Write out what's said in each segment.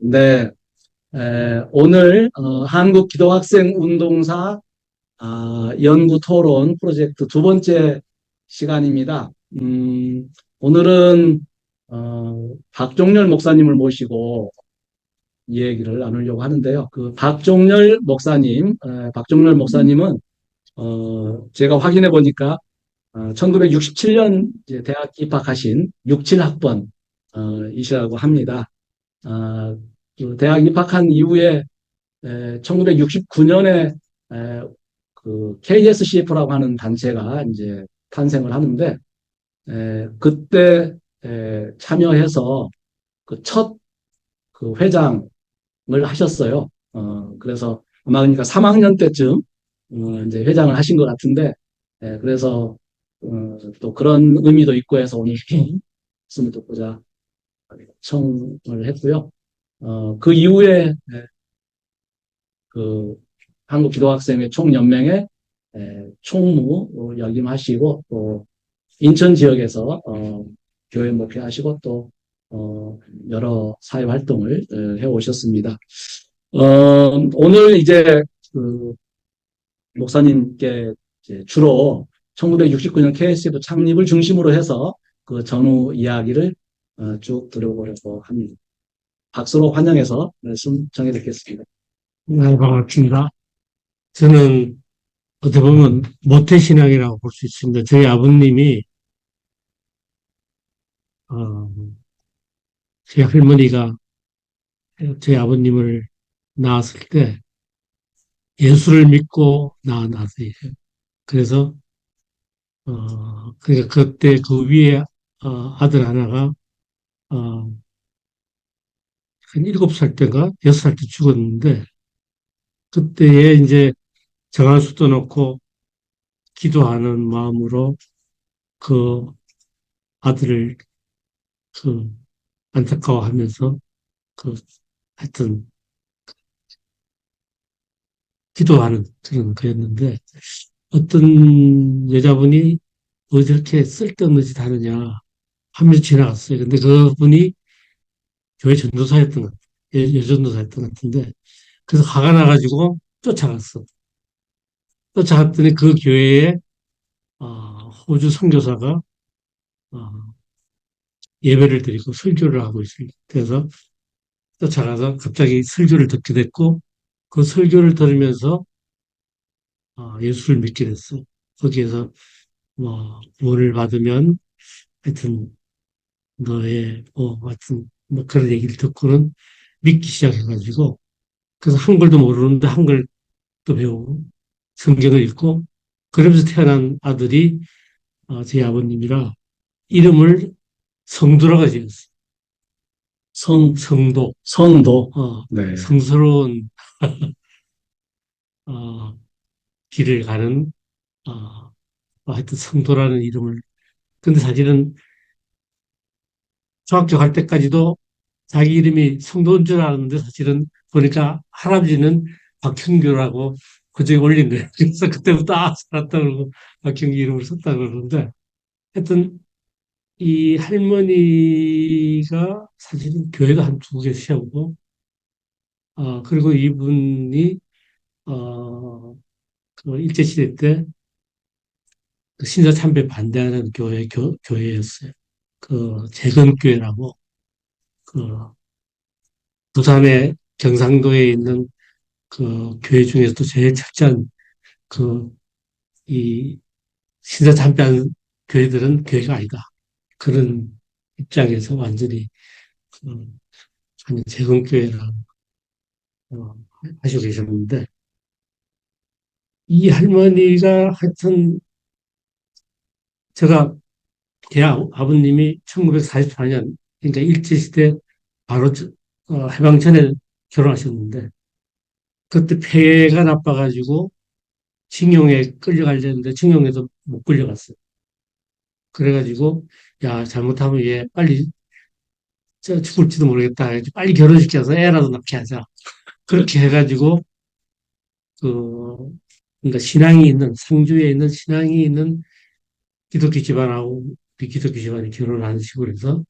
네, 오늘 한국기독학생운동사 연구 토론 프로젝트 두 번째 시간입니다. 오늘은 박종렬 목사님을 모시고 이 얘기를 나누려고 하는데요. 그 박종렬 목사님은 제가 확인해 보니까 1967년 대학 입학하신 67학번 이시라고 합니다. 그 대학 입학한 이후에 1969년에 그 KSCF라고 하는 단체가 이제 탄생을 하는데 그때 참여해서 그 첫 그 회장을 하셨어요. 그래서 아마 그러니까 3학년 때쯤 이제 회장을 하신 것 같은데 그래서 또 그런 의미도 있고 해서 오늘 말씀을 듣고자 청을 했고요. 그 이후에 그 한국기독학생회 총연맹의 총무 역임하시고 또 인천 지역에서 교회 목회하시고 또 여러 사회 활동을 해오셨습니다. 오늘 이제 그 목사님께 이제 주로 1969년 KSF 창립을 중심으로 해서 그 전후 이야기를 쭉 들어보려고 합니다. 박수로 환영해서 말씀 정해 듣겠습니다. 네, 반갑습니다. 저는 어떻게 보면 모태신앙이라고 볼 수 있습니다. 저희 아버님이, 어, 제 할머니가 저희 아버님을 낳았을 때 예수를 믿고 낳았어요. 그래서, 그러니까 그때 그 위에, 아들 하나가, 어, 한 7살 때인가? 6살 때 죽었는데, 그때에 이제 정한수도 놓고 기도하는 마음으로 그 아들을 그 안타까워하면서 그 하여튼 기도하는 그런 거였는데 어떤 여자분이 왜 저렇게 쓸데없는 짓 하느냐 하면서 지나갔어요. 근데 그분이 교회 전도사였던 것 같아요. 여전도사였던 것 같은데 그래서 화가 나가지고 쫓아갔어. 쫓아갔더니 그 교회에 호주 선교사가 어, 예배를 드리고 설교를 하고 있어요. 그래서 쫓아가서 갑자기 설교를 듣게 됐고 그 설교를 들으면서 예수를 믿게 됐어. 거기에서 뭐 구원을 받으면 하여튼 너의 하여튼 뭐 그런 얘기를 듣고는 믿기 시작해가지고 그래서 한글도 모르는데 한글도 배우고 성경을 읽고 그러면서 태어난 아들이 제 아버님이라 이름을 성도라고 지었어. 성도. 성도. 네. 성스러운 어, 길을 가는 하여튼 성도라는 이름을. 근데 사실은 중학교 갈 때까지도 자기 이름이 성도인 줄 알았는데 사실은 보니까 할아버지는 박형규라고 그저에 올린 거예요. 그래서 그때부터 살았다 그러고 박형규 이름을 썼다 그러는데 하여튼 이 할머니가 사실은 교회도 한 두 개 세우고 그리고 이분이 그 일제시대 때 그 신사 참배 반대하는 교회였어요. 그 재건교회라고 그 부산의 경상도에 있는 그 교회 중에서도 제일 철저한 그 이 신사 참배한 교회들은 교회가 아니다. 그런 입장에서 완전히 그 하는 재건교회를 어, 하시고 계셨는데 이 할머니가 하여튼 제가 제 아버님이 1944년 그러니까 일제시대 바로 해방 전에 결혼하셨는데 그때 폐가 나빠가지고 징용에 끌려가려는데 징용에도 못 끌려갔어요. 그래가지고 야 잘못하면 얘 빨리 죽을지도 모르겠다. 빨리 결혼시켜서 애라도 낳게 하자. 그렇게 해가지고 그 그러니까 신앙이 있는 상주에 있는 신앙이 있는 기독교 집안하고 비기독교 집안이 결혼을 하는 식으로 해서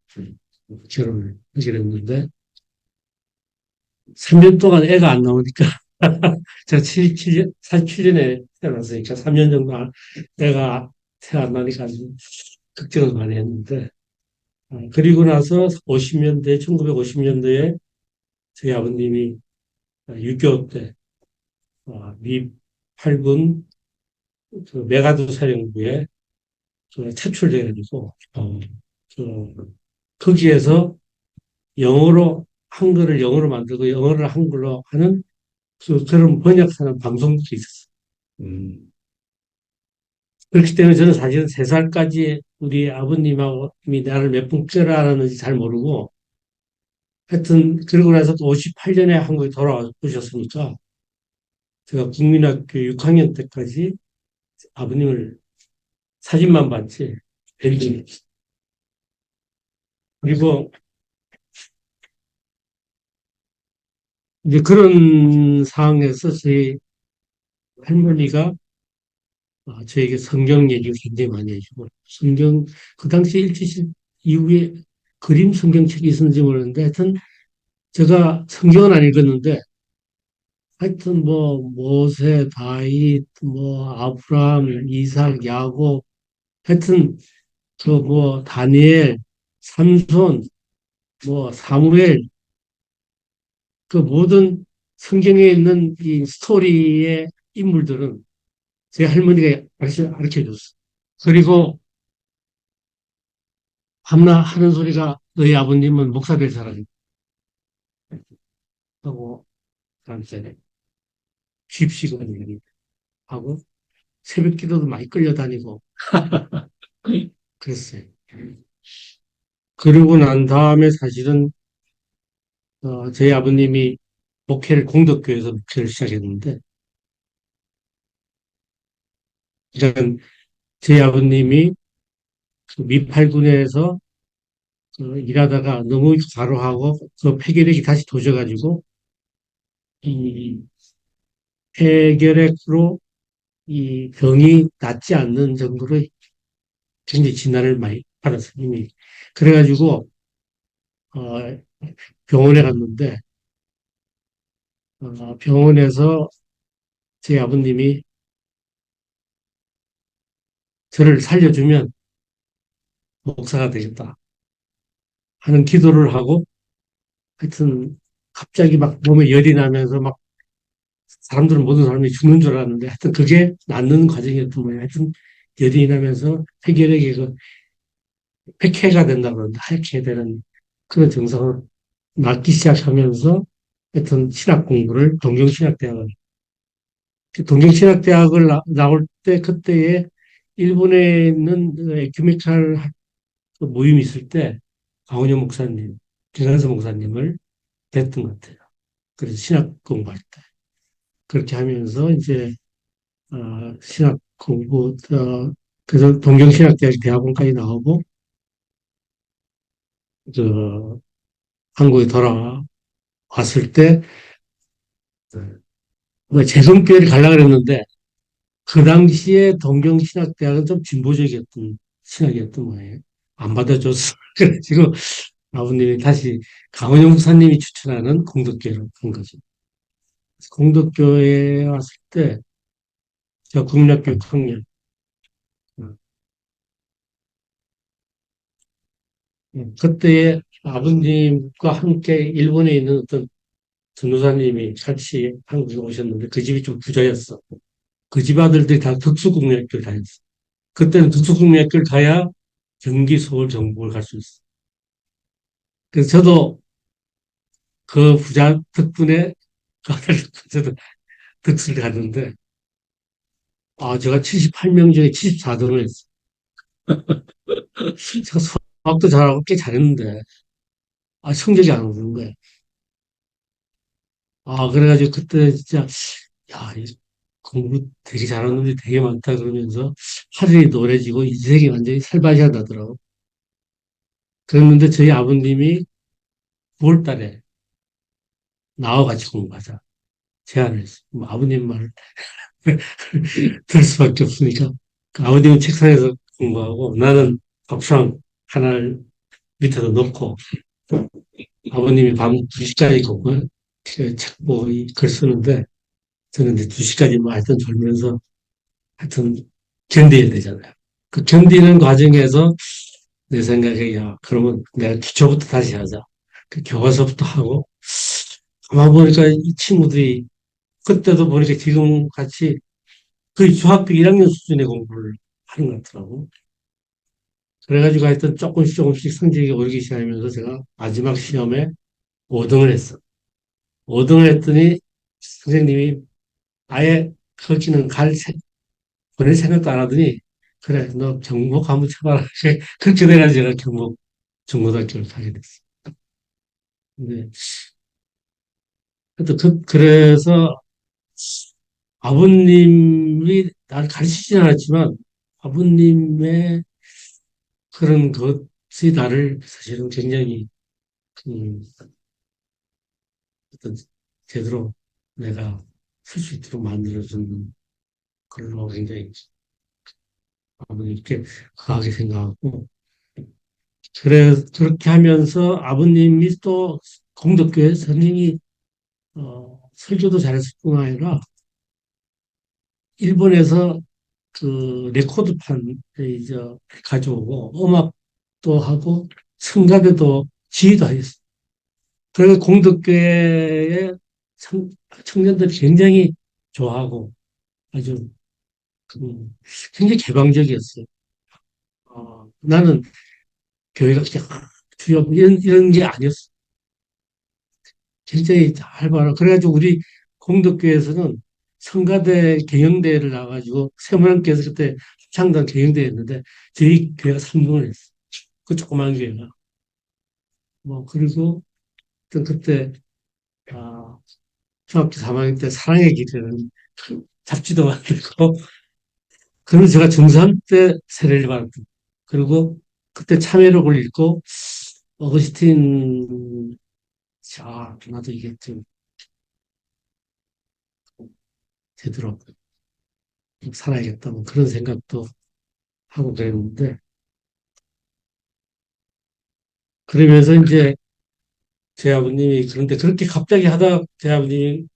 결혼을 하게 됐는데 3년 동안 애가 안 나오니까 제가 77년, 47년에 태어났으니까 3년 정도 애가 태어 안 나니까 아주 걱정을 많이 했는데 그리고 나서 50년대, 1950년대에 저희 아버님이 6.25 때 미 8군 그 메가드 사령부에 차출돼가지고 거기에서 영어로 한글을 영어로 만들고 영어를 한글로 하는 그런 번역하는 방송국이 있었어요. 음, 그렇기 때문에 저는 사실은 3살까지 우리 아버님이 나를 몇 분째를 알았는지 잘 모르고 하여튼 그러고 나서 또 58년에 한국에 돌아오셨으니까 제가 국민학교 6학년 때까지 아버님을 사진만 봤지 뵌 그리고 이제 그런 상황에서 저희 할머니가 저에게 성경 얘기를 굉장히 많이 해주고 성경 그 당시 일제시 이후에 그림 성경책이 있었는지 모르는데 하여튼 제가 성경은 안 읽었는데 하여튼 뭐 모세, 다윗, 뭐 아브라함, 이삭, 야곱 하여튼 그 뭐 다니엘, 삼손, 뭐 사무엘 그 모든 성경에 있는 이 스토리의 인물들은 제 할머니가 가르쳐 줬어. 그리고 밤낮 하는 소리가 너희 아버님은 목사 될 사람이라고 저한테 깁시고 얘기하고 새벽 기도도 많이 끌려다니고 그랬어요. 그러고 난 다음에 사실은 저희 아버님이 공덕교에서 목회를 시작했는데 이런 저희 아버님이 그 미팔군에서 일하다가 너무 과로하고 그 폐결핵이 다시 도져가지고 이 폐결핵으로 이 병이 낫지 않는 정도로 굉장히 진단을 많이 받았어요. 이미. 그래가지고 어, 병원에 갔는데 병원에서 제 아버님이 저를 살려주면 목사가 되겠다 하는 기도를 하고 하여튼 갑자기 막 몸에 열이 나면서 막 모든 사람이 죽는 줄 알았는데 하여튼 그게 낫는 과정이었던 거예요. 하여튼 열이 나면서 폐결핵이 폐해가 된다고 그러는데 하얗게 되는 그런 증상을 낫기 시작하면서 하여튼 신학 공부를 동경신학대학을 나올 때 그때에 일본에 있는 에큐메칼 모임이 있을 때 강원영 목사님, 김한서 목사님을 뵀던 것 같아요. 그래서 신학 공부할 때. 그렇게 하면서 이제, 신학 공부, 그래서 동경신학대학 대학원까지 나오고, 저, 한국에 돌아왔을 때, 뭐 재성교회를 가려고 그랬는데, 그 당시에 동경신학대학은 좀 진보적이었던 신학이었던 모양이에요. 안 받아줬어. 그래가지고 아버님이 다시 강원영 목사님이 추천하는 공덕교회로 간 거죠. 공덕교회에 왔을 때 제가 국민학교 6학년 그때에 아버님과 함께 일본에 있는 어떤 전도사님이 같이 한국에 오셨는데 그 집이 좀 부자였어. 그 집 아들들이 다 특수국민학교를 다녔어. 그때는 특수국민학교를 가야 경기, 서울, 전국을 갈 수 있어. 그래서 저도 그 부자 덕분에 그 아들 덕분에 저도 득수를 갔는데 제가 78명 중에 74등을 했어. 제가 수학도 잘하고 꽤 잘했는데 성적이 안 오르는 거예요. 그래가지고 그때 진짜 야, 공부 되게 잘하는 놈들이 되게 많다 그러면서 하늘이 노래지고 인생이 완전히 살바시하다더라고. 그랬는데 저희 아버님이 9월 달에 나와 같이 공부하자 제안을 했어요. 뭐 아버님 말 들을 수밖에 없으니까. 그 아버님은 책상에서 공부하고 나는 밥상 하나를 밑에다 놓고 아버님이 밤 2시까지 책뭐 글 쓰는데 저는 이제 2시까지 뭐 하여튼 졸면서 하여튼 견뎌야 되잖아요. 그 견디는 과정에서 내 생각에 야 그러면 내가 기초부터 다시 하자. 그 교과서부터 하고 아마 보니까 이 친구들이 그때도 보니까 지금 같이 거의 중학교 1학년 수준의 공부를 하는 것 같더라고. 그래가지고 하여튼 조금씩 조금씩 성적이 오르기 시작하면서 제가 마지막 시험에 5등을 했어. 5등을 했더니 선생님이 아예 거기는 보낼 생각도 안 하더니 그래 너 경복 한번 쳐봐라. 그렇게 돼가지고 제가 경복 중고등학교를 가게 됐어. 근데 하여튼 그래서 아버님이 나를 가르치지는 않았지만 아버님의 그런 것이 나를 사실은 굉장히 음, 어떤 제대로 내가 쓸 수 있도록 만들어준 걸로 굉장히 아버님께 강하게 생각하고 그렇게 하면서 아버님이 또 공덕교회 선생님이 설교도 잘했을 뿐 아니라 일본에서 그 레코드판 이제 가져오고 음악도 하고 성가대도 지휘도 하셨어요. 그래서 공덕교회의 청년들이 굉장히 좋아하고 아주 굉장히 개방적이었어요. 나는 교회가 그냥 주요 이런 게 아니었어. 굉장히 활발하고 그래가지고 우리 공덕교회에서는 성가대 경영대회를 나가지고 세문안께서 그때 합창단 경영대회였는데 저희 교회가 3등을 했어. 그 조그만 교회가. 뭐 그리고 그때 아, 중학교 3학년 때 사랑의 길이라는 잡지도 만들고 그러면 제가 중3 때 세례를 받았고 그리고 그때 참회록을 읽고 어거스틴 나도 이게 좀 제대로 살아야겠다 뭐 그런 생각도 하고 그랬는데 그러면서 이제 제 아버님이 그런데 그렇게 갑자기 하다 제 아버님이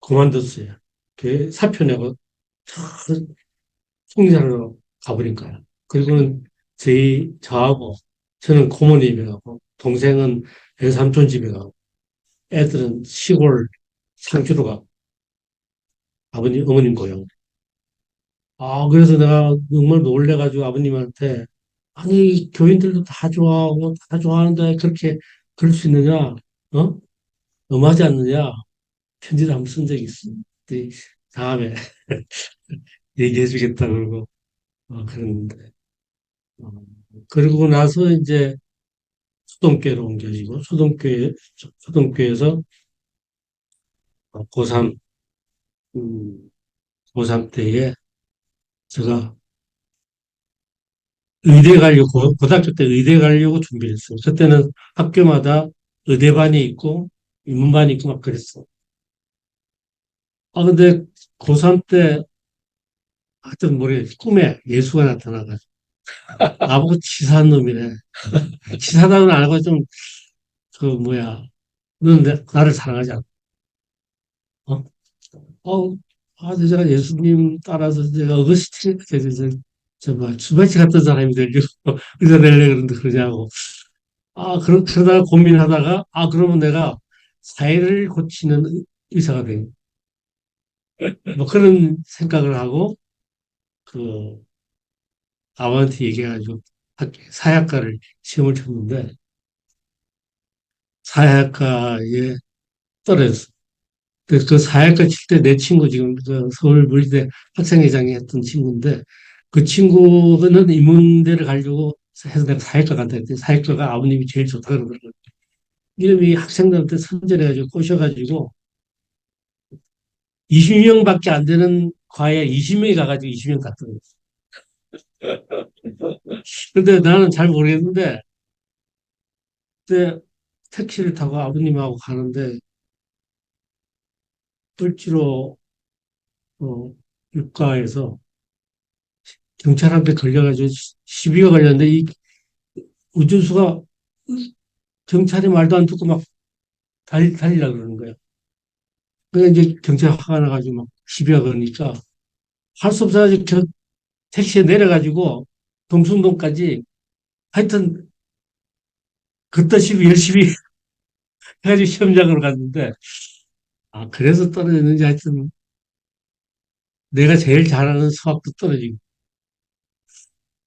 그만뒀어요. 그 사표 내고 송리산으로 가버린 거야. 그리고는 저하고 저는 고모님이 가고 동생은 외삼촌 집에 가고 애들은 시골 상주로 가고 아버님 어머님 고향. 그래서 내가 정말 놀래가지고 아버님한테 아니 교인들도 다 좋아하고 다 좋아하는데 그렇게 그럴 수 있느냐? 어? 너무하지 않느냐? 편지를 한번 쓴 적이 있어. 근데 다음에 얘기해 주겠다 그러고 그랬는데 어, 그러고 나서 이제 수동교회로 옮겨지고 수동교회에서 고3 고3 때에 제가 의대 가려고 고등학교 때 의대 가려고 준비를 했어요. 그때는 학교마다 의대반이 있고 인문반이 있고 막 그랬어. 근데 고3 때 하여튼 모르 꿈에 예수가 나타나가지고 나보고 치사한 놈이래. 치사하다고는 안 하고 좀 그 뭐야 너는 나를 사랑하지 않아. 어? 어, 제가 예수님 따라서 제가 어거스틴, 정말 주마치 같은 사람이 되려고 의사 되려고 그러는데 그러냐고. 그러다가 고민하다가, 그러면 내가 사회를 고치는 의사가 돼. 뭐 그런 생각을 하고, 그, 아버한테 얘기해가지고 사회학과를 시험을 쳤는데, 사회학과에 떨어졌어. 그 사회학과 칠 때 내 친구 지금 그 서울 물리대 학생회장이 했던 친구인데 그 친구는 인문대를 가려고 해서 내가 사회과 간다 했더니 사회과가 아버님이 제일 좋다 그러더라고요. 이름이 학생들한테 선전해가지고 꼬셔가지고 20명밖에 안 되는 과에 20명이 가가지고 20명 갔더라고요. 근데 나는 잘 모르겠는데 그때 택시를 타고 아버님하고 가는데 을지로 육가에서 경찰한테 걸려가지고 시비가 걸렸는데 이 운전수가 경찰이 말도 안 듣고 막 달리려고 그러는 거예요. 그래 이제 경찰 화가 나가지고 막 시비가 그러니까 할 수 없어가지고 택시에 내려가지고 동숭동까지 하여튼 걷다시피 열심히 해가지고 시험장으로 갔는데 그래서 떨어졌는지 하여튼 내가 제일 잘하는 수학도 떨어지고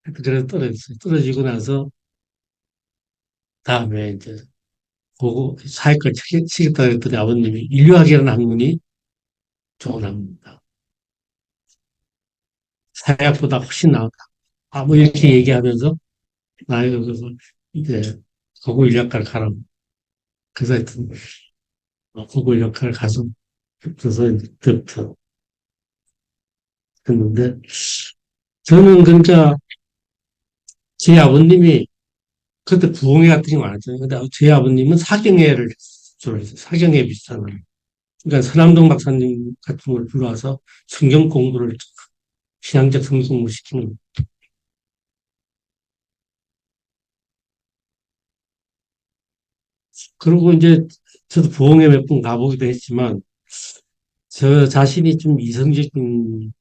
하여튼 그래서 떨어졌어요. 떨어지고 나서 다음에 이제 보고 사회과 치겠다 그랬더니 아버님이 인류학이라는 학문이 좋은 학문이다. 사회학보다 훨씬 나았다. 뭐 이렇게 얘기하면서 나이가 그래서 이제 고고 인류학과를 가라고. 그래서 하여튼 고고 인류학과를 가서 그래서 이제 그때부터 했는데 저는 그러니까 제 아버님이 그때 부흥회 같은 게 많았잖아요. 근데 제 아버님은 사경회를 주로 했어요. 사경회 비슷한 거. 그러니까 서남동 박사님 같은 걸 불러와서 성경 공부를 신앙적 성경 공부를 시키는 거예요. 그리고 이제 저도 부흥회 몇 번 가보기도 했지만 저 자신이 좀 이성적인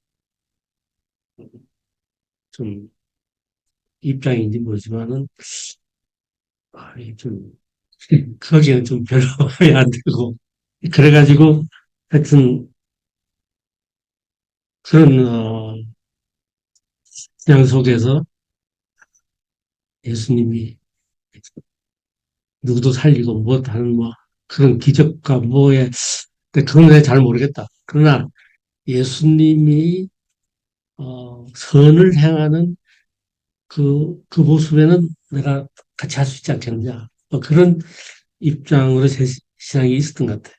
좀 입장인지 모르지만은 이게 좀 거기는 좀 별로 마음에 안 들고 그래가지고 하여튼 그런 신앙 속에서 예수님이 누구도 살리고 뭐 다른 뭐 그런 기적과 뭐에 근데 그건 내가 잘 모르겠다. 그러나 예수님이 선을 행하는 그 모습에는 내가 같이 할 수 있지 않겠느냐. 뭐 그런 입장으로 제 신앙이 있었던 것 같아요.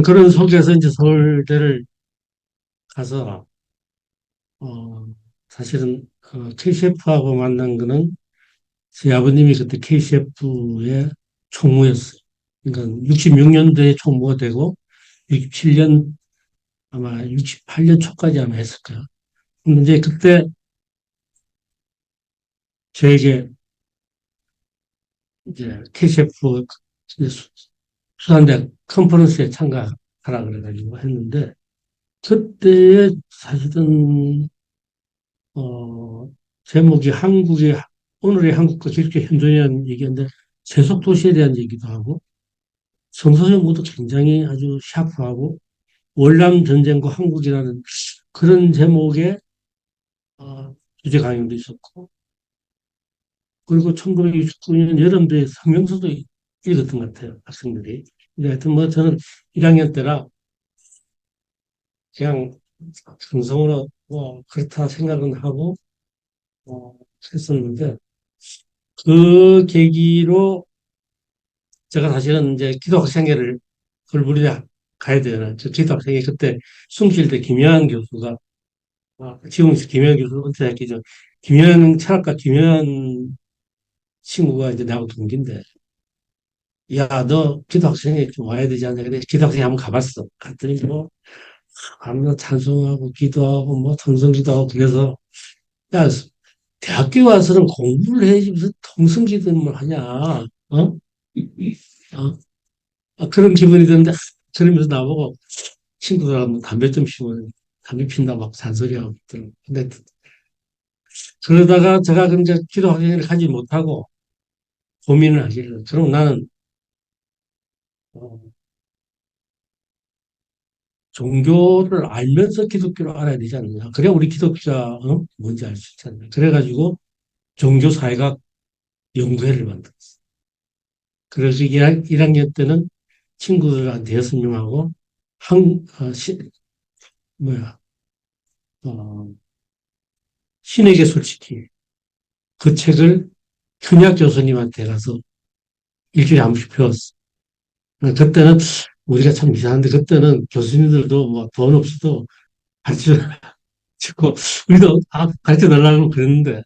그런 속에서 이제 서울대를 가서 어, 사실은 KCF하고 만난 거는 제 아버님이 그때 KCF의 총무였어요. 그러니까 66년도에 총무가 되고 67년 아마 68년 초까지 아마 했을 거예요. 근데 이제 그때 저에게 이제 KCF 수산대 컨퍼런스에 참가하라 그래가지고 했는데 그때 사실은 어, 제목이 오늘의 한국과 기독교 현존이라는 얘기인데 세속 도시에 대한 얘기도 하고 성서연구도 굉장히 아주 샤프하고 월남 전쟁과 한국이라는 그런 제목의 주제 강연도 있었고 그리고 1969년 여름도에 성명서도 읽었던 것 같아요 학생들이. 근데 하여튼 뭐 저는 1학년 때라 그냥 정성으로 뭐 그렇다 생각은 하고 어, 했었는데 그 계기로 제가 사실은 이제 기독학생회를 걸부리에 가야 되잖아요. 저 기독학생회 그때 숭실 때 김여한 교수가 지금 김여한 교수 은퇴했겠죠. 김여한 철학가 김여한 친구가 이제 나하고 동기인데 야 너 기독학생회 좀 와야 되지 않냐. 그래 기독학생회 한번 가봤어. 갔더니 뭐 가면 찬송하고 기도하고 뭐 통성기도하고 그래서 야 대학교 와서는 공부를 해야지 무슨 통성기도를 하냐. 어? 어? 그런 기분이 드는데 그러면서 나보고 친구들하고 담배 좀 피우고 담배 핀다 막 잔소리하고 있더라고. 근데 그러다가 제가 이제 기도 학생을 하지 못하고 고민을 하기를 그럼 나는 어, 종교를 알면서 기독교를 알아야 되지 않느냐. 그래야 우리 기독교가 뭔지 알 수 있지 않느냐. 그래가지고 종교사회학 연구회를 만들었어. 그래서 1학년 때는 친구들 한 6명하고 한, 뭐야, 어, 신에게 솔직히 그 책을 현약 교수님한테 가서 일주일에 한 번씩 배웠어. 그때는 우리가 참 이상한데 그때는 교수님들도 뭐 돈 없어도 가르쳐 주고 우리도 가르쳐 달라고 그랬는데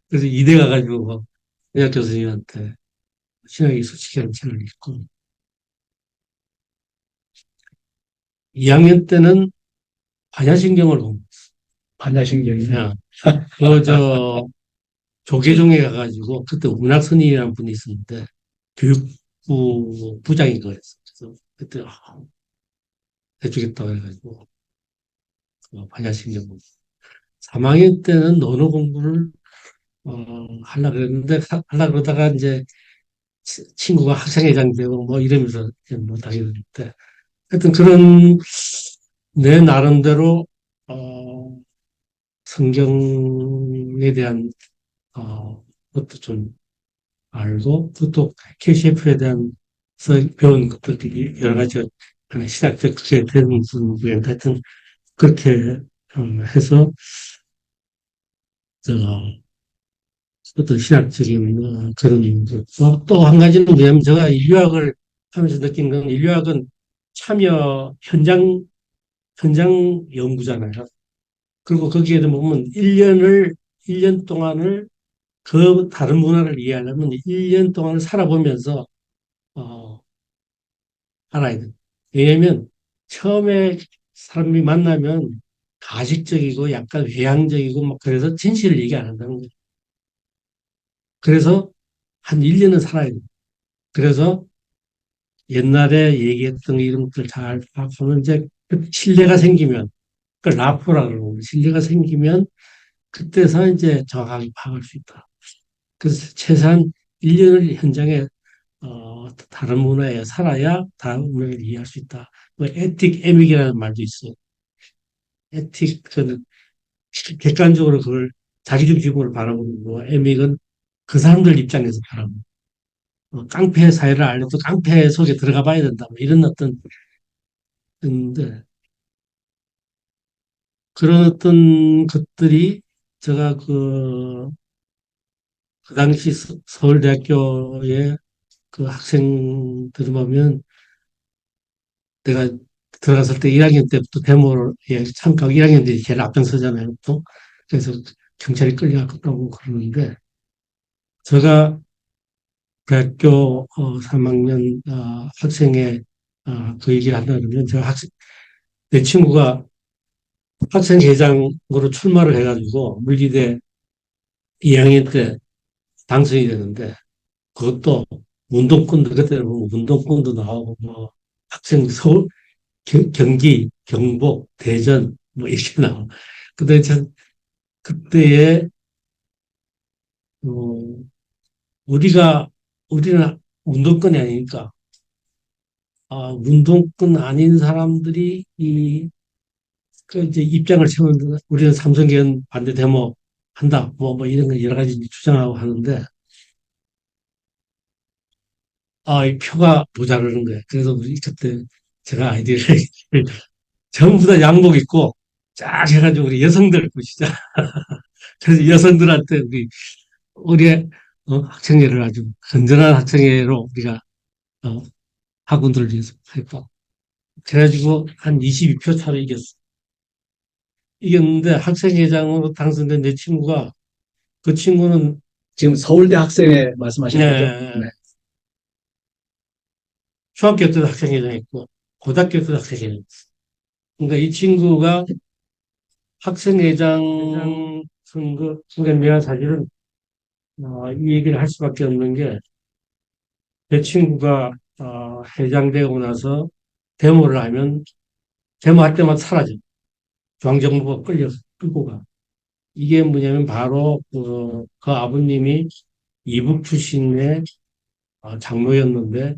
그래서 이대 가가지고 뭐 현약 교수님한테 신학이 솔직히라는 책을 읽고 2학년 때는 반야신경을 본 반야신경이요. 거야. 저 조계종에 가가지고 그때 문학선생이라는 분이 있었는데 교육 부장인 거였어. 그래서 그때 해주겠다고 해가지고 반야신경 3학년 때는 언어 공부를 하려고 그랬는데 하려고 그러다가 이제 친구가 학생회장 되고 뭐 이러면서 이제 못하게 됐는데 하여튼 그런 내 나름대로 성경에 대한 것도 좀 알고 또 KCF에 대한 배운 것들이 여러 가지 시작적 그게 되는 순간 하여튼 그렇게 해서 저 어떤 신학적인 그런 또 한 가지는 뭐냐면 제가 인류학을 하면서 느낀 건 인류학은 참여 현장 연구잖아요. 그리고 거기에 보면 1년 동안을 그 다른 문화를 이해하려면 1년 동안을 살아보면서 어, 알아야 돼. 왜냐면 처음에 사람이 만나면 가식적이고 약간 외향적이고 막 그래서 진실을 얘기 안 한다는 거예요. 그래서 한 1년은 살아야 돼. 그래서 옛날에 얘기했던 이런 것들 잘 파악하면 이제 신뢰가 생기면 그 라포라 그러고 신뢰가 생기면 그때서 이제 정확하게 파악할 수 있다. 그래서 최소한 1년을 현장에 다른 문화에 살아야 다른 문화를 이해할 수 있다. 뭐 에틱 에믹이라는 말도 있어요. 에틱 그 객관적으로 그걸 자기중심으로 바라보는 거, 에믹은 그 사람들 입장에서 바라보는 깡패 사회를 알려도 깡패 속에 들어가 봐야 된다. 뭐 이런 어떤 건데 그런 어떤 것들이 제가 그 당시 서울대학교에 그 학생들을 보면 내가 들어갔을 때 1학년 때부터 데모에 참가하고 1학년 때 제일 앞장서잖아요. 또. 그래서 경찰이 끌려갔다고 그러는데 제가 대학교 3학년 학생회 그 얘기를 한다 그러면 제가 내 친구가 학생회장으로 출마를 해가지고 물리대 2학년 때 당선이 되는데 그것도 운동권도 그때는 뭐 운동권도 나오고 뭐 학생 서울 경기 경북 대전 뭐 이렇게 나와. 근데 전 그때에 어, 우리는 운동권이 아니니까 운동권 아닌 사람들이 그 이제 입장을 채우는데 우리는 삼성계엄 반대 데모 한다 뭐 이런 거 여러 가지 주장하고 하는데 이 표가 모자르는 거예요. 그래서 우리 그때 제가 아이디어를 전부 다 양복 입고 쫙 해가지고 우리 여성들 보시자. 그래서 여성들한테 우리 학생회를 아주 건전한 학생회로 우리가 어, 학원들을 위해서 했고 그래가지고 한 22표 차로 이겼어. 이겼는데 학생회장으로 당선된 내 친구가 그 친구는 지금 서울대 학생회 말씀하시는 거죠? 네. 네, 중학교 때도 학생회장했고 고등학교 때도 학생회장했어. 그러니까 이 친구가 학생회장 선거, 그러니까 내가 사실은 이 얘기를 할 수밖에 없는 게 내 친구가 회장되고 나서 데모를 하면 데모할 때마다 사라져. 중앙정부가 끌고 가. 이게 뭐냐면 바로 그 아버님이 이북 출신의 장로였는데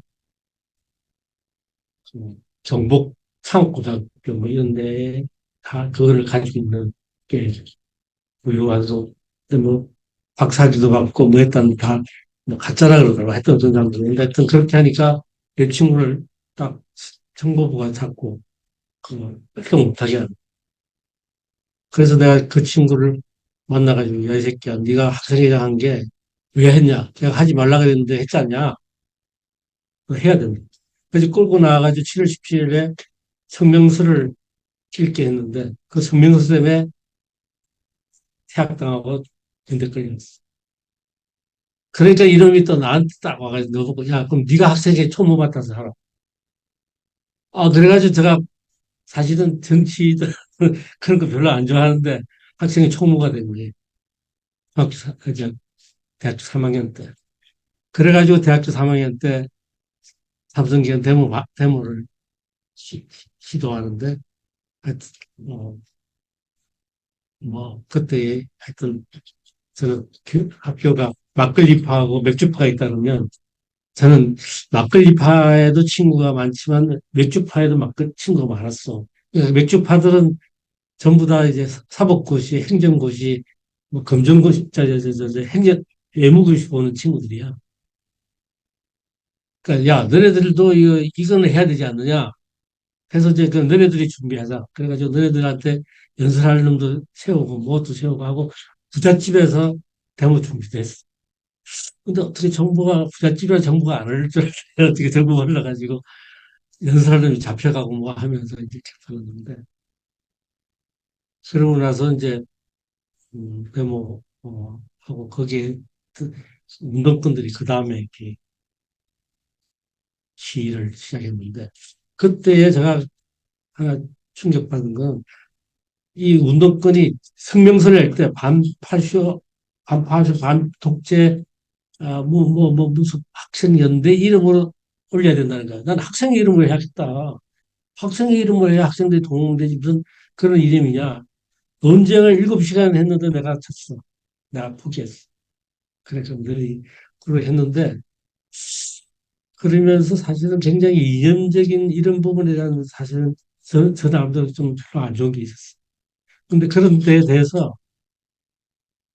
경북 창업고등학교 뭐 이런 데에 다 그거를 가지고 있는 게 부유와서 뭐 박사기도 받고 뭐 했다는 다뭐 가짜라 그러더라고 했던 전장들은 하여튼 그렇게 하니까 내 친구를 딱 정보부가 잡고 그 뺏겨 못하게 하는. 그래서 내가 그 친구를 만나가지고 야 이 새끼야 네가 학생회장 한 게 왜 했냐 내가 하지 말라 그랬는데 했지 않냐 그거 해야 된다. 그래서 끌고 나와가지고 7월 17일에 성명서를 읽게 했는데 그 성명서 때문에 퇴학당하고 군대 끌렸어. 그러니까 이놈이 또 나한테 딱 와가지고 너 보고 야 그럼 네가 학생회 총무 맡아서 하라. 그래가지고 제가 사실은 정치 그런 거 별로 안 좋아하는데 학생회 총무가 된 거예요. 이제 대학교 3학년 때. 그래가지고 대학교 3학년 때 삼성기관 데모를 시도하는데, 하여튼, 그때 하여튼, 학교가 막걸리파하고 맥주파가 있다면, 저는 막걸리파에도 친구가 많지만, 맥주파에도 친구가 많았어. 그러니까 맥주파들은 전부 다 이제 사법고시, 행정고시, 뭐 검정고시, 행정, 외무고시 보는 친구들이야. 그러니까, 야, 너네들도 이거는 해야 되지 않느냐? 그래서 이제 그 너네들이 준비하자. 그래가지고 너네들한테 연설할 놈도 세우고, 뭐도 세우고 하고, 부잣집에서 데모 준비도 했어. 근데 어떻게 정부가, 부잣집이라 정부가 안 할 줄 알았는데, 어떻게 정부가 올라가지고, 연설할 놈이 잡혀가고 뭐 하면서 이제 잡혀갔는데, 그러고 나서 이제, 데모, 하고, 거기에, 그 운동권들이 그 다음에 이렇게 시위를 시작했는데, 그때에 제가 하나 충격받은 건, 이 운동권이 성명서를 낼 때 반파쇼, 반독재, 무슨 학생연대 이름으로 올려야 된다는 거야. 난 학생 이름으로 해야겠다. 학생의 이름으로 해야 학생들이 동원되지. 무슨 그런 이름이냐. 논쟁을 7시간 했는데 내가 쳤어. 내가 포기했어. 그래서 너희 그걸 했는데, 그러면서 사실은 굉장히 이념적인 이런 부분에 대한 사실은 저 나름대로 좀 별로 안 좋은 게 있었어. 근데 그런 데에 대해서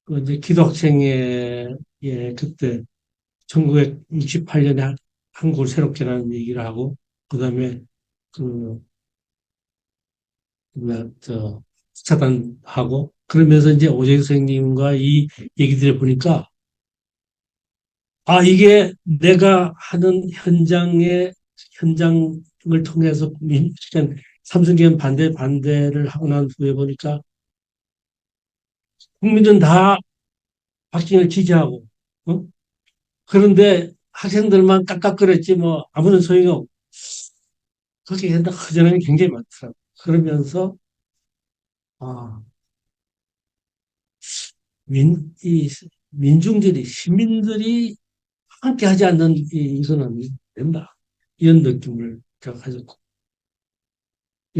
그 이제 기독학생회 그때 1968년에 한국을 새롭게라는 얘기를 하고 그다음에 그 뭐야 저 차단하고 그러면서 이제 오재기 선생님과 이 얘기들을 보니까 아 이게 내가 하는 현장을 통해서 삼성기관 반대를 하고 난 후에 보니까 국민은 다 박정희를 지지하고 어? 그런데 학생들만 깍깍거렸지 뭐 아무런 소용이 없고 그렇게 된다 허전함이 굉장히 많더라고요. 그러면서 아, 이 민중들이 시민들이 함께 하지 않는 이거는 된다. 이런 느낌을 제가 가졌고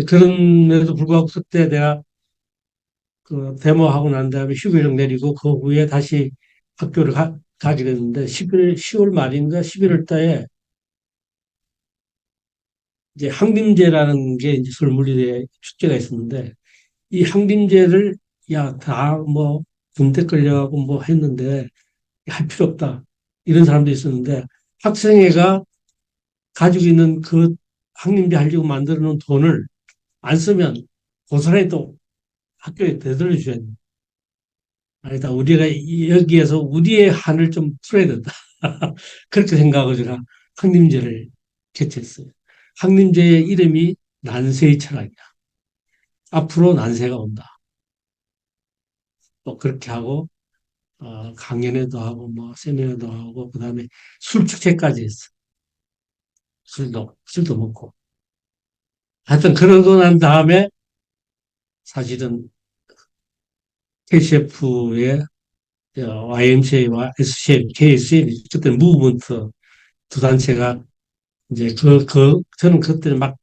그럼에도 불구하고 그때 내가 그 데모하고 난 다음에 휴교령 내리고 그 후에 다시 학교를 가게 됐는데 10월 말인가 11월 달에 이제 항림제라는 게 이제 서울물리대 축제가 있었는데 이 항림제를 야, 다 뭐 군대 끌려가고 뭐 했는데 할 필요 없다. 이런 사람도 있었는데 학생회가 가지고 있는 그 항림제 하려고 만들어 놓은 돈을 안 쓰면 고스란히 또 학교에 되돌려줘야 된다. 아니다. 우리가 여기에서 우리의 한을 좀 풀어야 된다. 그렇게 생각하고 제가 항림제를 개최했어요. 항림제의 이름이 난세의 철학이야. 앞으로 난세가 온다. 또 그렇게 하고 강연회도 하고 뭐 세미나도 하고 그다음에 술 축제까지 했어. 술도 먹고. 하여튼 그러고 난 다음에 사실은 KCF의 YMCA와 SCM, KSM 그때 무브먼트 두 단체가 이제 저는 그때는 막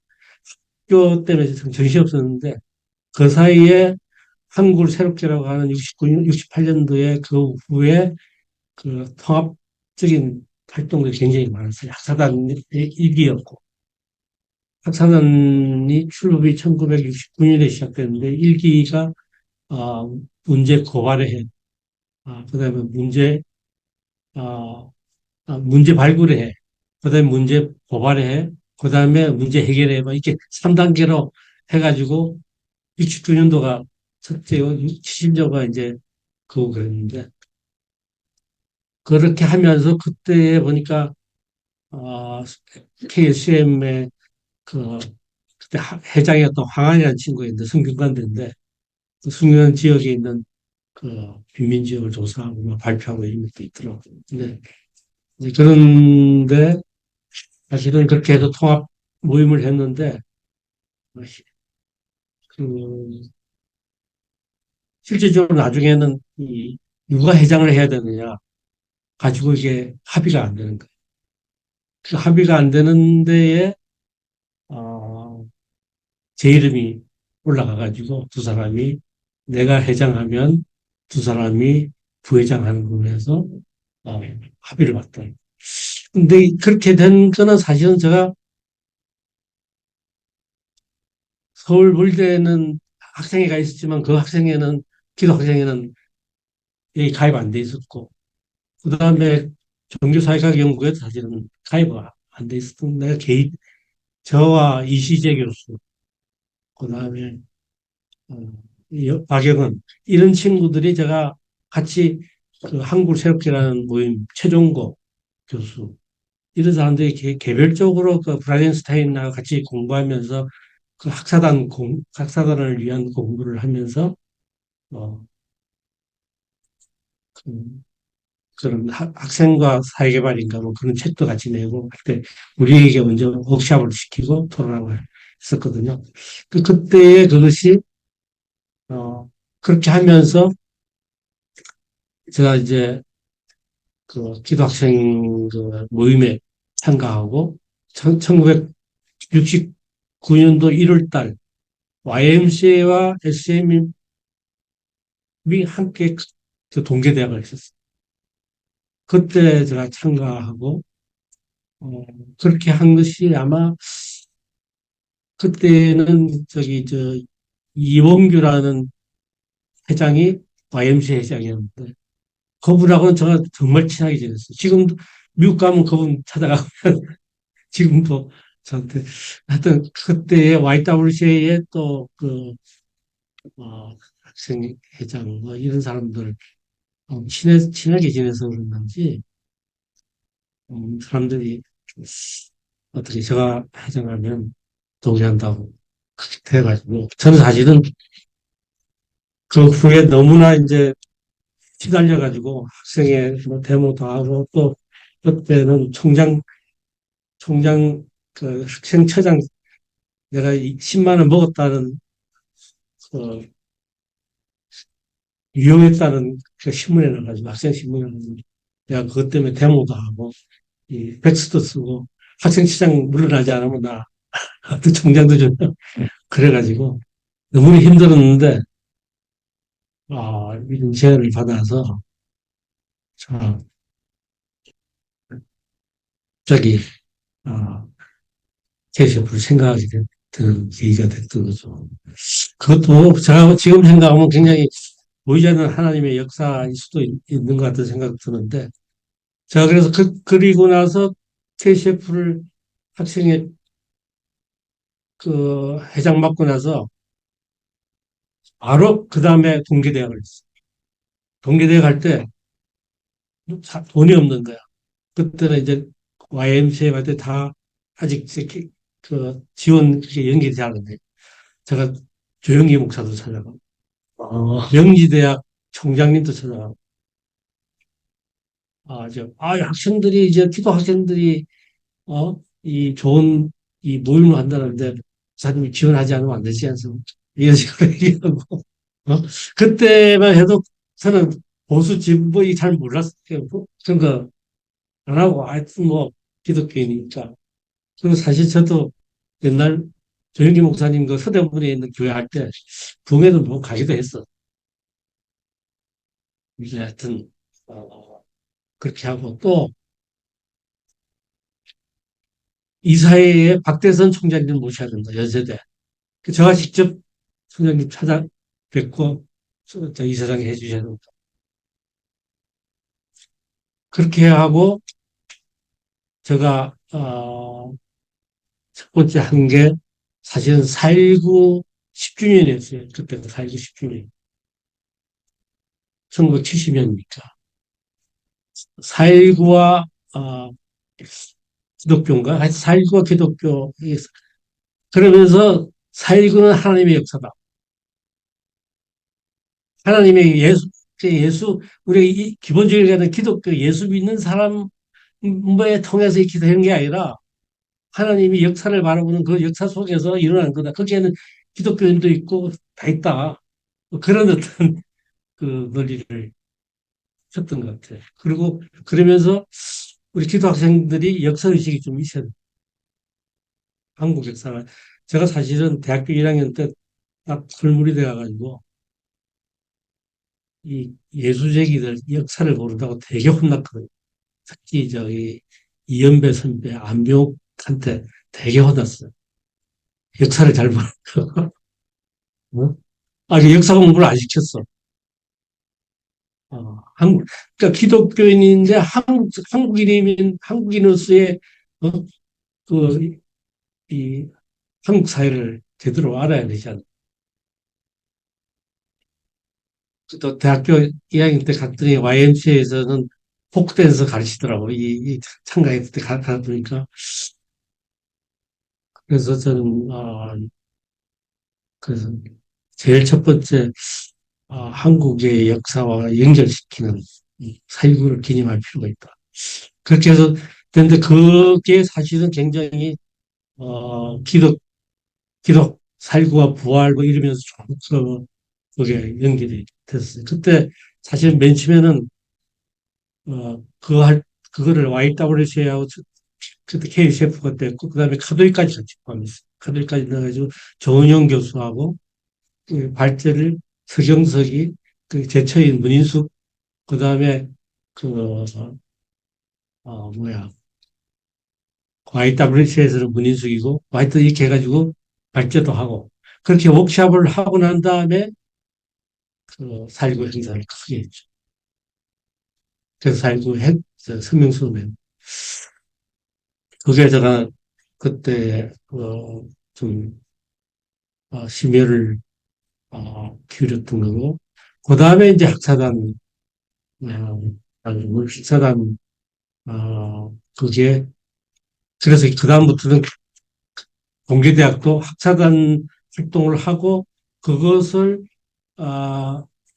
학교 때문에 정신이 없었는데 그 사이에 한국을 새롭게라고 하는 69년, 68년도에 그 후에 그 통합적인 활동들이 굉장히 많았어요. 학사단의 일기였고. 학사단이 출범이 1969년에 시작됐는데 일기가 문제 고발의 해, 그다음에 아, 문제 발굴의 해, 그다음에 문제 고발의 해, 그다음에 문제 해결의 해, 막 이렇게 3단계로 해가지고 69년도가 첫째고 70년도가 이제 그거 그랬는데 그렇게 하면서 그때 보니까 KSM의 그 그때 회장이었던 황한이라는 친구가 있는데 성균관대인데 그 성균관 지역에 있는 그 빈민 지역을 조사하고 막 발표하고 이런 것도 있더라고요. 근데 이제 그런데 사실은 그렇게 해서 통합 모임을 했는데 그 실질적으로 나중에는 이 누가 회장을 해야 되느냐 가지고 이게 합의가 안 되는 거예요. 그 합의가 안 되는 데에, 어, 제 이름이 올라가가지고 두 사람이 내가 회장하면 두 사람이 부회장하는 걸로 해서 어, 합의를 봤다. 근데 그렇게 된 거는 사실은 제가 서울 물대는 학생회가 있었지만 그 학생회는 기도 학생회는 여기 가입 안 돼 있었고 그다음에 종교사회학 연구회도 사실은 가입 안 돼 있었던 내가 개인 저와 이시재 교수 그다음에 어, 박영은 이런 친구들이 제가 같이 그 한국을 새롭게라는 모임 최종고 교수 이런 사람들이 개별적으로 그 브라덴스타인하고 같이 공부하면서 그 학사단을 위한 공부를 하면서 어, 그, 그런 학생과 사회개발인가 뭐 그런 책도 같이 내고 그때 우리에게 먼저 워크숍을 시키고 토론하고 했었거든요. 그때에 그것이 그렇게 하면서 제가 이제 그 기도학생 그 모임에 참가하고 1969년도 1월 달 YMCA와 SM이 함께 그 동계대학을 했었어요. 그때 제가 참가하고 그렇게 한 것이 아마 그때는 저기 저 이원규라는 회장이 YMCA 회장이었는데 그분하고는 제가 정말 친하게 지냈어요. 지금도 미국 가면 그분 찾아가고 지금도 저한테 하여튼 그때의 YWCA의 또그 학생회장 뭐 이런 사람들 친하게 지내서 그런지 사람들이 어떻게 제가 회장하면 동의한다고 그렇게 돼가지고 저는 사실은 그 후에 너무나 이제 시달려가지고 학생회 뭐 데모도 하고 또 그때는 총장 그 학생처장 내가 10만 원 먹었다는 그 유용했다는 그 신문에 나가지고 학생 신문에 나가지고 내가 그것 때문에 데모도 하고 이 팩스도 쓰고 학생시장 물러나지 않으면 나 또 총장도 좀 그래가지고 너무 힘들었는데 이런 제안을 받아서 자, 갑자기 아, KCF를 생각하게 되는 계기가 됐던 거죠. 그것도 제가 지금 생각하면 굉장히 보이지 않는 하나님의 역사일 수도 있는 것 같은 생각이 드는데 제가 그래서 그리고 나서 KCF를 학생회 그 회장 맡고 나서 바로 그 다음에 동계대학을 했어요. 동계대학 할 때 돈이 없는 거야. 그때는 이제 YMCA 할때 다 아직 이렇게 그 지원 그게 연결이 잘 안 돼. 제가 조영기 목사도 찾아가고 명지대학 총장님도 찾아가고 학생들이 이제 기도 학생들이 이 좋은 이 모임을 한다는데 목사님이 지원하지 않으면 안 되지 않습니까? 이런 식으로 얘기하고 그때만 해도 저는 보수 진보이 잘 몰랐어요. 그러니까 안 하고 하여튼 뭐 기독교인이니까. 그리고 사실 저도 옛날 조영기 목사님 그 서대문에 있는 교회 할 때 부흥회도 뭐 가기도 했어. 이제 하여튼 그렇게 하고 또 이사회에 박대선 총장님 모셔야 된다. 연세대. 제가 직접 총장님 찾아뵙고 저 이사장이 해주셔야 된다. 그렇게 하고 제가 첫 번째 한 게 사실은 4.19 10주년이었어요. 그때가 4.19 10주년. 1970년이니까. 4.19와 기독교인가? 하여튼 4.19와 기독교. 그러면서 4.19는 하나님의 역사다. 하나님의 우리가 기본적으로 기독교 예수 믿는 사람에 통해서 이렇게 되는 게 아니라 하나님이 역사를 바라보는 그 역사 속에서 일어나는 거다. 거기에는 기독교인도 있고 다 있다. 뭐 그런 어떤 그 논리를 쳤던 것 같아요. 그리고 그러면서 우리 기도 학생들이 역사의식이 좀 있어야 돼요. 한국 역사가. 제가 사실은 대학교 1학년 때 딱 설물이 돼가지고 이 예수쟁이들 역사를 모른다고 되게 혼났거든요. 특히 저기 이연배 선배, 안병옥한테 되게 혼났어요. 역사를 잘 모르고. 어? 아니, 역사 공부를 안 시켰어. 그러니까 기독교인인데 한국인으로서의, 어, 그, 이, 한국 사회를 제대로 알아야 되지 않나. 또 대학교 2학년 때 갔더니 YMCA에서는 포크댄스 가르치더라고. 이 참가했을 때 가다 보니까. 그래서 저는, 그래서 제일 첫 번째, 한국의 역사와 연결시키는 이 사유를 기념할 필요가 있다. 그렇게 해서, 근데 그게 사실은 굉장히, 기독 살구와 부활 뭐 이러면서 쭉 그게 연결이 됐어요. 그때 사실 맨 처음에는, 그거를 YWCA하고 그때 KCF가 됐고, 그 다음에 카도이까지 같이 포함했어요. 카도이까지 넣어가지고 조은영 교수하고 그 발제를 서경석이 그 제처인 문인숙 그다음에 그 뭐야 YWC에서는 문인숙이고 하여튼 이렇게 해가지고 발제도 하고 그렇게 워크숍을 하고 난 다음에 그4.19 행사를 크게 했죠. 그래서 4.19 성명서면 그게 제가 그때 좀 심혈을 기울였던 거고 그 다음에 이제 학사단 학사단 그게 그래서 그다음부터는 공개대학도 학사단 활동을 하고 그것을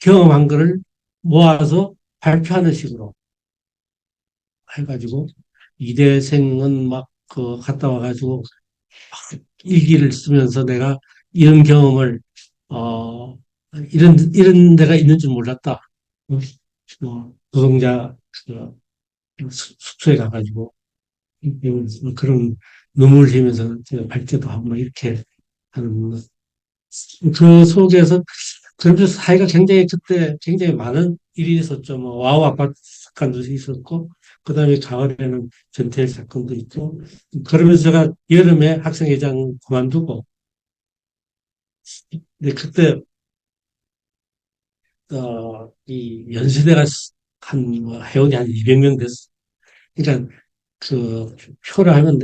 경험한 거를 모아서 발표하는 식으로 해가지고 이대생은 막 그 갔다 와가지고 일기를 쓰면서 내가 이런 경험을 어 이런 데가 있는 줄 몰랐다. 노동자 숙소에 가가지고 그런 눈물 흘리면서 제가 발제도 하고 막 이렇게 하는 그 속에서 그러면서 사회가 굉장히 그때 굉장히 많은 일이 있었죠. 뭐 와우 아파트 사건도 있었고 그다음에 가을에는 전태일 사건도 있고 그러면서 제가 여름에 학생회장 그만두고 근데 그때 이 연세대가 한뭐 회원이 한 200명 됐어. 그러니까 그 표를 하면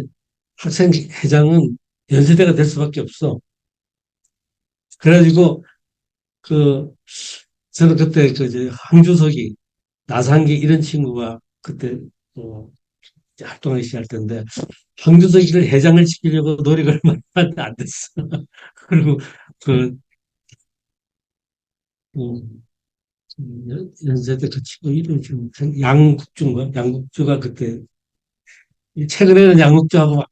학생회장은 연세대가 될 수밖에 없어. 그래가지고 그 저는 그때 그 이제 황주석이 나상기 이런 친구가 그때 어, 활동하기 시작할 때인데 황주석이를 회장을 시키려고 노력을 많이 했는데 안 됐어. 그리고 그 연세대 그 친구 이름이 지금 양국주인가? 양국주가 그때 최근에는 양국주하고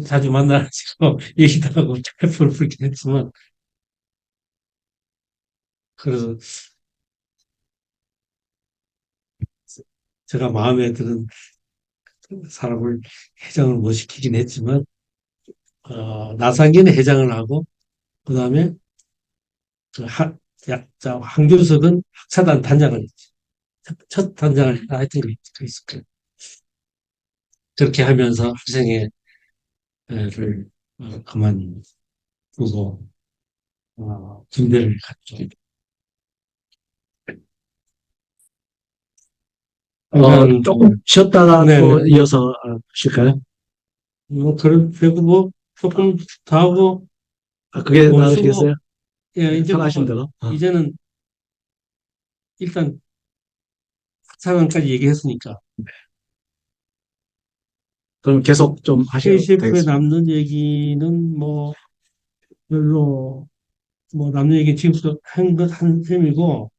자주 만나가지고 얘기도 하고 찰프를 불긴 했지만 그래서 제가 마음에 드는 사람을 회장을 못 시키긴 했지만 나상기는 회장을 하고 그다음에 그 황교석은 학사단 단장을 했지. 첫 단장을 하여튼 있을 거예요. 그렇게 하면서 학생회를 그만두고 군대를 갔죠. 조금 쉬었다가 네, 또 네. 이어서 하실까요? 그리고 뭐 조금 더 하고 그게 돈 나으시겠어요? 쓰고 예, 네, 이제 뭐 편하신 대로. 이제는 일단 학사관까지 얘기했으니까 그럼 계속 좀 하셔도 KCF에 되겠습니다. 남는 얘기는 뭐 별로 뭐 남는 얘기 지금부터 한 셈이고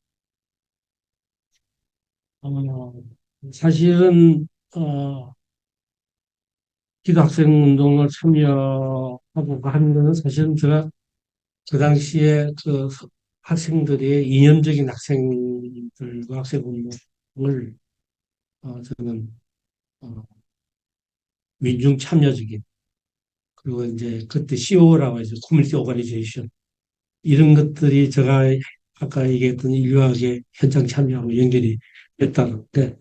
어, 사실은 기독학생 운동을 참여하고 하는 거는 사실은 제가 그 당시에 그 학생들의 이념적인 학생들과 학생 운동을 저는 민중 참여적인, 그리고 이제 그때 CO라고 해서 커뮤니티 오가니제이션, 이런 것들이 제가 아까 얘기했던 인류학의 현장 참여하고 연결이 됐다는데,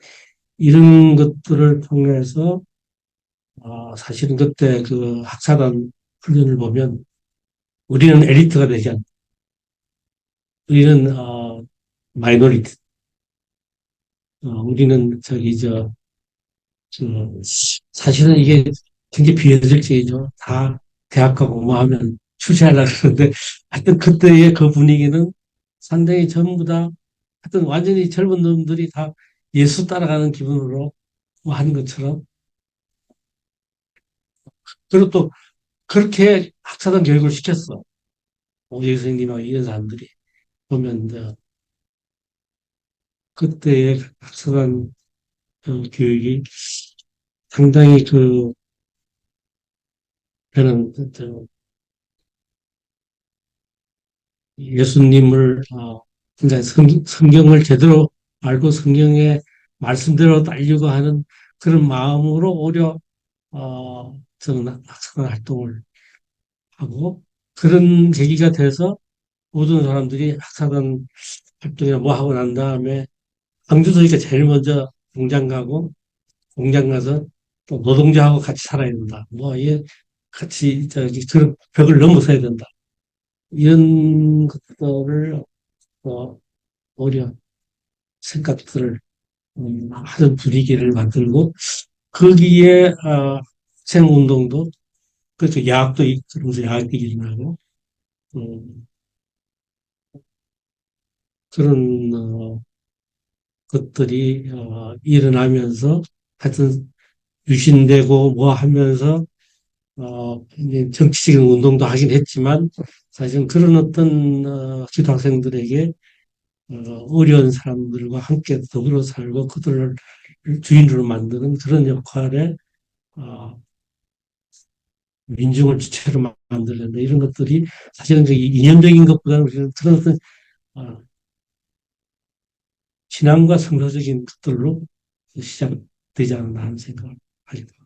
이런 것들을 통해서 사실은 그때 그 학사단 훈련을 보면 우리는 엘리트가 되지 않다. 우리는 마이너리티. 우리는 사실은 이게 굉장히 비현실적이죠. 다 대학 가고 뭐 하면 출세하려고 그러는데 하여튼 그때의 그 분위기는 상당히 전부 다 하여튼 완전히 젊은 놈들이 다 예수 따라가는 기분으로 뭐 하는 것처럼, 그리고 또 그렇게 학사단 교육을 시켰어. 오재 선생님하고 이런 사람들이 보면 그때의 학사단 교육이 상당히 저는 예수님을 그러니까 성경을 제대로 알고 성경의 말씀대로 따르려고 하는 그런 마음으로 오히려 저는 학사단 활동을 하고, 그런 계기가 돼서 모든 사람들이 학사단 활동이나 뭐 하고 난 다음에 광주도니까 제일 먼저 공장 가고, 공장 가서 또 노동자하고 같이 살아야 된다. 뭐, 이 같이 그런 벽을 넘어서야 된다. 이런 것들을 오히려 생각들을 하는 분위기를 만들고, 거기에 학생 운동도, 그렇죠. 야학도 그러면서 야학도 일어나고, 음, 그런 것들이 일어나면서 하여튼 유신되고 뭐 하면서 이제 정치적인 운동도 하긴 했지만, 사실은 그런 어떤 기도 학생들에게 어려운 사람들과 함께 더불어 살고 그들을 주인으로 만드는 그런 역할에 어, 민중을 주체로 만들는다, 이런 것들이 사실은 이념적인 것보다는 그런 어떤 어, 신앙과 성서적인 것들로 시작되지 않나 하는 생각을 하게 됩니다.